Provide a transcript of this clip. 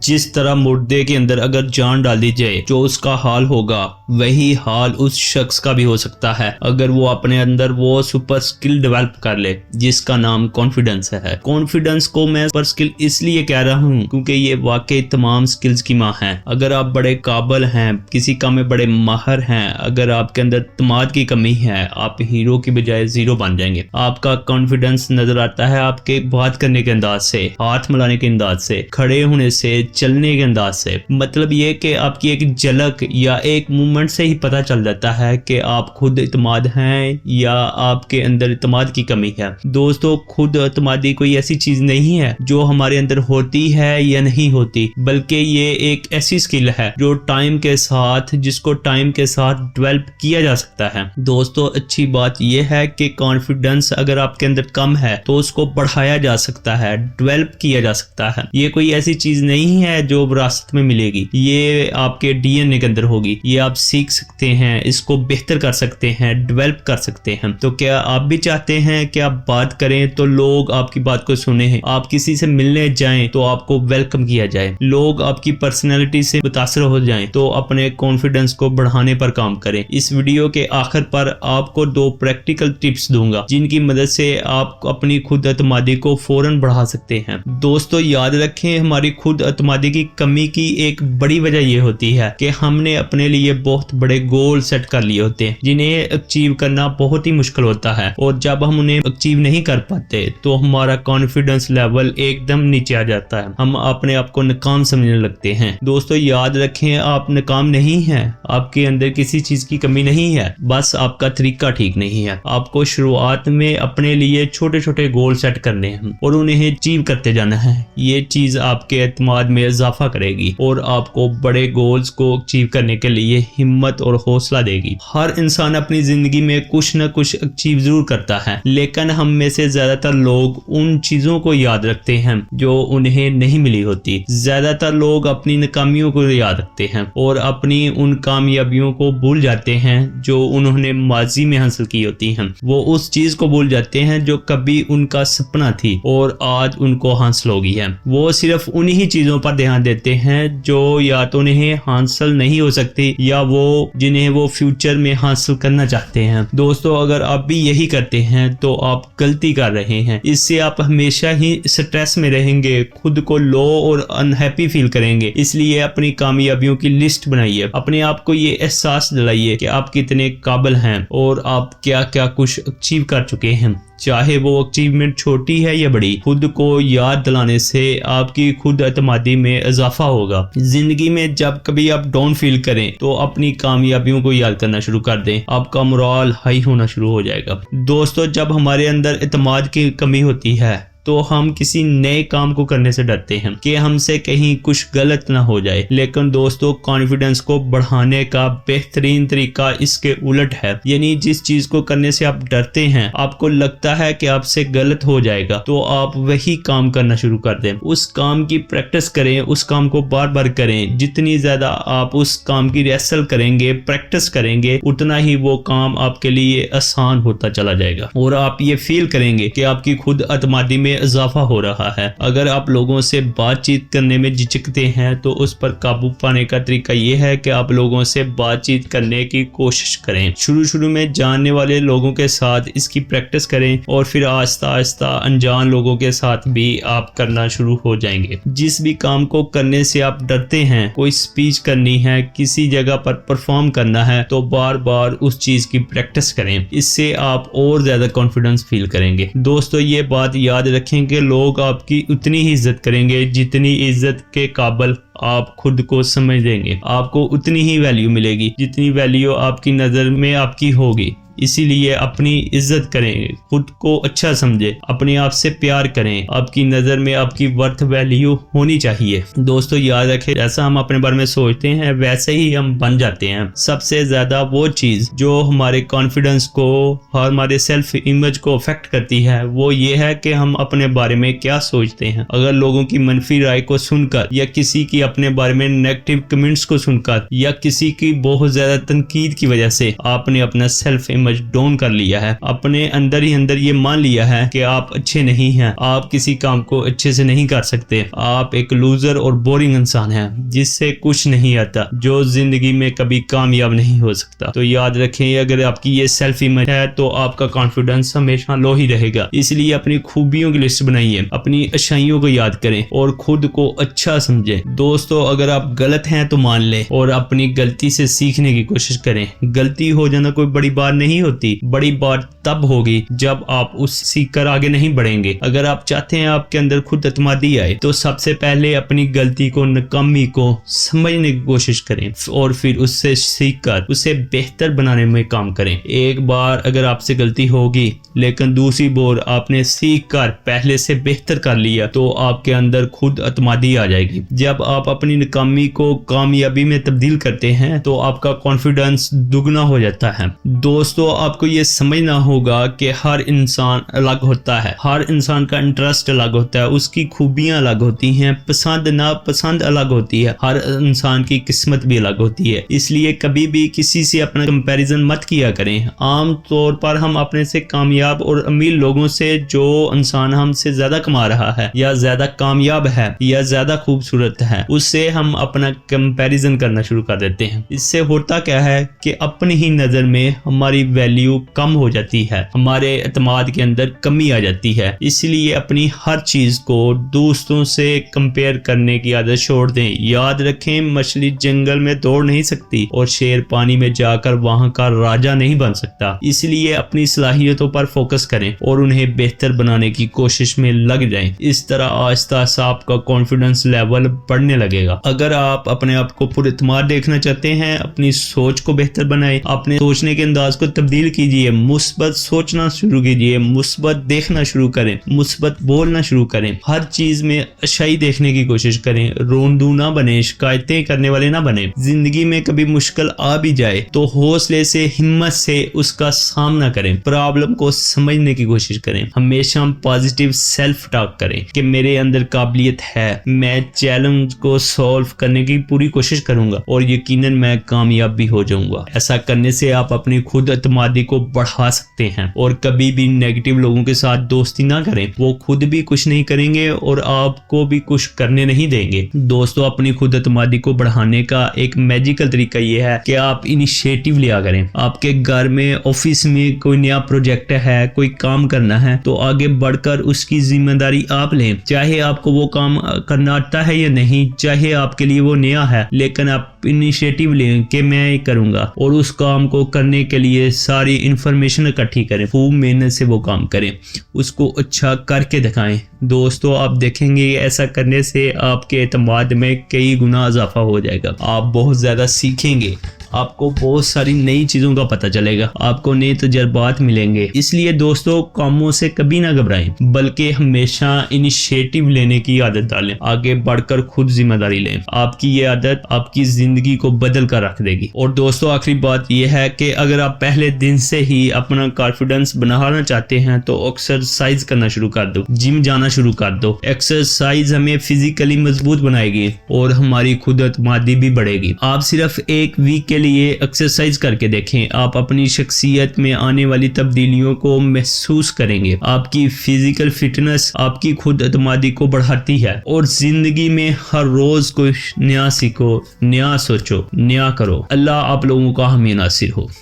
जिस तरह मुर्दे के अंदर अगर जान डाल दी जाए जो उसका हाल होगा, वही हाल उस शख्स का भी हो सकता है अगर वो अपने अंदर वो सुपर स्किल डेवलप कर ले जिसका नाम कॉन्फिडेंस है। कॉन्फिडेंस को मैं सुपर स्किल इसलिए कह रहा हूँ क्योंकि ये वाकई तमाम स्किल्स की माँ है। अगर आप बड़े काबिल हैं, किसी काम में बड़े माहिर हैं, अगर आपके अंदर तमाद की कमी है, आप हीरो की बजाय जीरो बन जाएंगे। आपका कॉन्फिडेंस नजर आता है आपके बात करने के अंदाज से, हाथ मिलाने के अंदाज से, खड़े होने से, चलने के अंदाज से। मतलब ये कि आपकी एक झलक या एक मूवमेंट से ही पता चल जाता है कि आप खुद इत्मीनान हैं या आपके अंदर इत्मीनान की कमी है। दोस्तों, खुद इत्मीनान कोई ऐसी चीज नहीं है जो हमारे अंदर होती है या नहीं होती, बल्कि ये एक ऐसी स्किल है जो टाइम के साथ, जिसको टाइम के साथ डेवलप किया जा सकता है। दोस्तों, अच्छी बात यह है कि कॉन्फिडेंस अगर आपके अंदर कम है तो उसको बढ़ाया जा सकता है, डेवलप किया जा सकता है। ये कोई ऐसी चीज नहीं है जो विरासत में मिलेगी, ये आपके डीएनए के अंदर होगी। ये आप सीख सकते हैं, इसको बेहतर कर सकते हैं, डेवलप कर सकते हैं। तो क्या आप भी चाहते हैं कि आप बात करें तो लोग आपकी बात को सुने, आप किसी से मिलने जाएं तो आपको वेलकम किया जाए, लोग आपकी पर्सनैलिटी से मुतासर हो जाएं तो अपने कॉन्फिडेंस को बढ़ाने पर काम करें। इस वीडियो के आखिर पर आपको 2 प्रैक्टिकल टिप्स दूंगा जिनकी मदद से आप अपनी खुद एतमादी को फौरन बढ़ा सकते हैं। दोस्तों, याद रखें, हमारी खुद एतमादी की कमी की एक बड़ी वजह यह होती है कि हमने अपने लिए बहुत बड़े गोल सेट कर लिए होते हैं जिन्हें अचीव करना बहुत ही मुश्किल होता है, और जब हम उन्हें अचीव नहीं कर पाते तो हमारा कॉन्फिडेंस लेवल एकदम नीचे आ जाता है, हम अपने आप को नाकाम समझने लगते हैं। दोस्तों, याद रखें, आप नाकाम नहीं हैं, आपके अंदर किसी चीज की कमी नहीं है, बस आपका तरीका ठीक नहीं है। आपको शुरुआत में अपने लिए छोटे छोटे गोल सेट करने हैं और उन्हें अचीव करते जाना है। ये चीज आपके एतमाद में इजाफा करेगी और आपको बड़े गोल्स को अचीव करने के लिए हिम्मत और हौसला देगी। हर इंसान अपनी जिंदगी में कुछ न कुछ अचीव जरूर करता है, लेकिन हम में से ज्यादातर लोग उन चीजों को याद रखते हैं जो उन्हें नहीं मिली होती। ज्यादातर लोग अपनी नाकामियों को याद रखते हैं और अपनी उन कामयाबियों को भूल जाते हैं जो उन्होंने माजी में हासिल की होती हैं। वो उस चीज को भूल जाते हैं जो कभी उनका सपना थी और आज उनको हासिल हो गई है। वो सिर्फ उन्हीं चीजों पर ध्यान देते हैं जो या तो उन्हें हासिल नहीं हो सकती या वो जिन्हें वो फ्यूचर में हासिल करना चाहते हैं। दोस्तों, अगर आप भी यही करते हैं तो आप गलती कर रहे हैं। इससे आप हमेशा ही स्ट्रेस में रहेंगे, खुद को लो और अनहैप्पी फील करेंगे। इसलिए अपनी कामयाबियों की लिस्ट बनाइए, अपने आप को ये एहसास दिलाइए कि आप कितने काबिल हैं और आप क्या क्या कुछ अचीव कर चुके हैं, चाहे वो अचीवमेंट छोटी है या बड़ी। खुद को याद दिलाने से आपकी खुद एतमादी में इजाफा होगा। जिंदगी में जब कभी आप डाउन फील करें तो अपनी कामयाबियों को याद करना शुरू कर दें, आपका मोरल हाई होना शुरू हो जाएगा। दोस्तों, जब हमारे अंदर एतमाद की कमी होती है तो हम किसी नए काम को करने से डरते हैं कि हमसे कहीं कुछ गलत ना हो जाए। लेकिन दोस्तों, कॉन्फिडेंस को बढ़ाने का बेहतरीन तरीका इसके उलट है। यानी जिस चीज को करने से आप डरते हैं, आपको लगता है कि आपसे गलत हो जाएगा, तो आप वही काम करना शुरू कर दें। उस काम की प्रैक्टिस करें, उस काम को बार बार करें। जितनी ज्यादा आप उस काम की रिहर्सल करेंगे, प्रैक्टिस करेंगे, उतना ही वो काम आपके लिए आसान होता चला जाएगा और आप ये फील करेंगे कि आपकी खुद एतमादी में इजाफा हो रहा है। अगर आप लोगों से बातचीत करने में झिझकते हैं तो उस पर काबू पाने का तरीका यह है कि आप लोगों से बातचीत करने की कोशिश करें। शुरू में जानने वाले लोगों के साथ इसकी प्रैक्टिस करें और फिर आहिस्ता आहिस्ता अनजान लोगों के साथ भी आप करना शुरू हो जाएंगे। जिस भी काम को करने से आप डरते हैं, कोई स्पीच करनी है, किसी जगह पर परफॉर्म करना है, तो बार बार उस चीज की प्रैक्टिस करें। इससे आप और ज्यादा कॉन्फिडेंस फील करेंगे। दोस्तों, ये बात याद रखें कि लोग आपकी उतनी ही इज्जत करेंगे जितनी इज्जत के काबिल आप खुद को समझ लेंगे। आपको उतनी ही वैल्यू मिलेगी जितनी वैल्यू आपकी नजर में आपकी होगी। इसीलिए अपनी इज्जत करें, खुद को अच्छा समझें, अपने आप से प्यार करें। आपकी नज़र में आपकी वर्थ वैल्यू होनी चाहिए। दोस्तों, याद रखें, जैसा हम अपने बारे में सोचते हैं वैसे ही हम बन जाते हैं। सबसे ज़्यादा वो चीज़ जो हमारे कॉन्फिडेंस को, हमारे सेल्फ इमेज को अफेक्ट करती है, वो ये है कि हम अपने बारे में क्या सोचते हैं। अगर लोगों की मनफी राय को सुनकर या किसी की अपने बारे में नेगेटिव कमेंट्स को सुनकर या किसी की बहुत ज़्यादा तनकीद की वजह से आपने अपना सेल्फ इमेज मच डाउन कर लिया है, अपने अंदर ही अंदर ये मान लिया है कि आप अच्छे नहीं हैं, आप किसी काम को अच्छे से नहीं कर सकते, आप एक लूजर और बोरिंग इंसान हैं जिससे कुछ नहीं आता, जो जिंदगी में कभी कामयाब नहीं हो सकता। तो याद रखें, अगर आपकी ये सेल्फ इमेज है तो आपका कॉन्फिडेंस हमेशा लो ही रहेगा। इसलिए अपनी खूबियों की लिस्ट बनाइए, अपनी अच्छाइयों को याद करें और खुद को अच्छा समझें। दोस्तों, अगर आप गलत हैं तो मान लें और अपनी गलती से सीखने की कोशिश करें। गलती हो जाना कोई बड़ी बात नहीं होती, बड़ी बात तब होगी जब आप उस सीख कर आगे नहीं बढ़ेंगे। अगर आप चाहते हैं आपके अंदर खुद एतमादी आए तो सबसे पहले अपनी गलती को, नाकामी को समझने की कोशिश करें और फिर उससे सीखकर उसे बेहतर बनाने में काम करें। एक बार अगर आपसे गलती होगी लेकिन दूसरी बार आपने सीख कर पहले से बेहतर कर लिया तो आपके अंदर खुद एतमादी आ जाएगी। जब आप अपनी नाकामी को कामयाबी में तब्दील करते हैं तो आपका कॉन्फिडेंस दुगना हो जाता है। दोस्तों, आपको ये समझना होगा कि हर इंसान अलग होता है, हर इंसान का इंटरेस्ट अलग होता है, उसकी खूबियां अलग होती हैं, पसंद नापसंद अलग होती है, हर इंसान की किस्मत भी अलग होती है। इसलिए कभी भी किसी से अपना कंपैरिजन मत किया करें। आम तौर पर हम अपने से कामयाब और अमीर लोगों से, जो इंसान हमसे ज्यादा कमा रहा है या ज्यादा कामयाब है या ज्यादा खूबसूरत है, उससे हम अपना कंपैरिजन करना शुरू कर देते हैं। इससे होता क्या है कि अपनी ही नजर में हमारी वैल्यू कम हो जाती है, हमारे एतमाद के अंदर कमी आ जाती है। इसलिए अपनी हर चीज को दोस्तों से कंपेयर करने की आदत छोड़ दें। याद रखें, मछली जंगल में दौड़ नहीं सकती और शेर पानी में जाकर वहां का राजा नहीं बन सकता। इसलिए अपनी सलाहियतों पर फोकस करें और उन्हें बेहतर बनाने की कोशिश में लग जाएं। इस तरह आहिस्ता आहिस्ता आपका कॉन्फिडेंस लेवल बढ़ने लगेगा। अगर आप अपने आप को पुरएतमाद देखना चाहते हैं, अपनी सोच को बेहतर बनाएं, अपने सोचने के अंदाज को तब्दील कीजिए, मुस्बत सोचना शुरू कीजिए, मुस्बत देखना शुरू करें, मुस्बत बोलना शुरू करें, हर चीज में अच्छाई देखने की कोशिश करें, रोंदू ना बने, शिकायतें करने वाले ना बने। जिंदगी में कभी मुश्किल आ भी जाए तो हौसले से, हिम्मत से उसका सामना करें, प्रॉब्लम को समझने की कोशिश करें, हमेशा पॉजिटिव सेल्फ टॉक करें कि मेरे अंदर काबिलियत है, मैं चैलेंज को सॉल्व करने की पूरी कोशिश करूंगा और यकीनन मैं कामयाब भी हो जाऊंगा। ऐसा करने से आप अपनी खुद एतमादी को बढ़ा सकते हैं। और कभी भी नेगेटिव लोगों के साथ दोस्ती ना करें, वो खुद भी कुछ नहीं करेंगे और आपको भी कुछ करने नहीं देंगे। दोस्तों, अपनी खुद एतमादी को बढ़ाने का एक मैजिकल तरीका ये है कि आप इनिशिएटिव लिया करें। आपके घर में, ऑफिस में कोई नया प्रोजेक्ट है, कोई काम करना है तो आगे बढ़कर उसकी जिम्मेदारी आप लें। चाहे आपको वो काम करना आता है या नहीं, चाहे आपके लिए वो नया है, लेकिन आप इनिशिएटिव लें कि मैं ये करूंगा और उस काम को करने के लिए सारी इंफॉर्मेशन इकट्ठी करें, खूब मेहनत से वो काम करें, उसको अच्छा करके दिखाएं। दोस्तों, आप देखेंगे ऐसा करने से आपके एतमाद में कई गुना इजाफा हो जाएगा। आप बहुत ज्यादा सीखेंगे, आपको बहुत सारी नई चीजों का पता चलेगा, आपको नए तजर्बात मिलेंगे। इसलिए दोस्तों, कामों से कभी ना घबराएं, बल्कि हमेशा इनिशिएटिव लेने की आदत डालें, आगे बढ़कर खुद जिम्मेदारी लें। आपकी ये आदत आपकी जिंदगी को बदल कर रख देगी। और दोस्तों, आखिरी बात यह है कि अगर आप पहले दिन से ही अपना कॉन्फिडेंस बनाना चाहते हैं तो एक्सरसाइज करना शुरू कर दो, जिम जाना शुरू कर दो। एक्सरसाइज हमें फिजिकली मजबूत बनाएगी और हमारी खुद एतमादी भी बढ़ेगी। आप सिर्फ एक वीक के लिए एक्सरसाइज करके देखें, आप अपनी शख्सियत में आने वाली तब्दीलियों को महसूस करेंगे। आपकी फिजिकल फिटनेस आपकी खुद एतमादी को बढ़ाती है और जिंदगी में हर रोज कुछ नया सीखो, नया सोचो, नया करो। अल्लाह आप लोगों का हामी नासिर हो।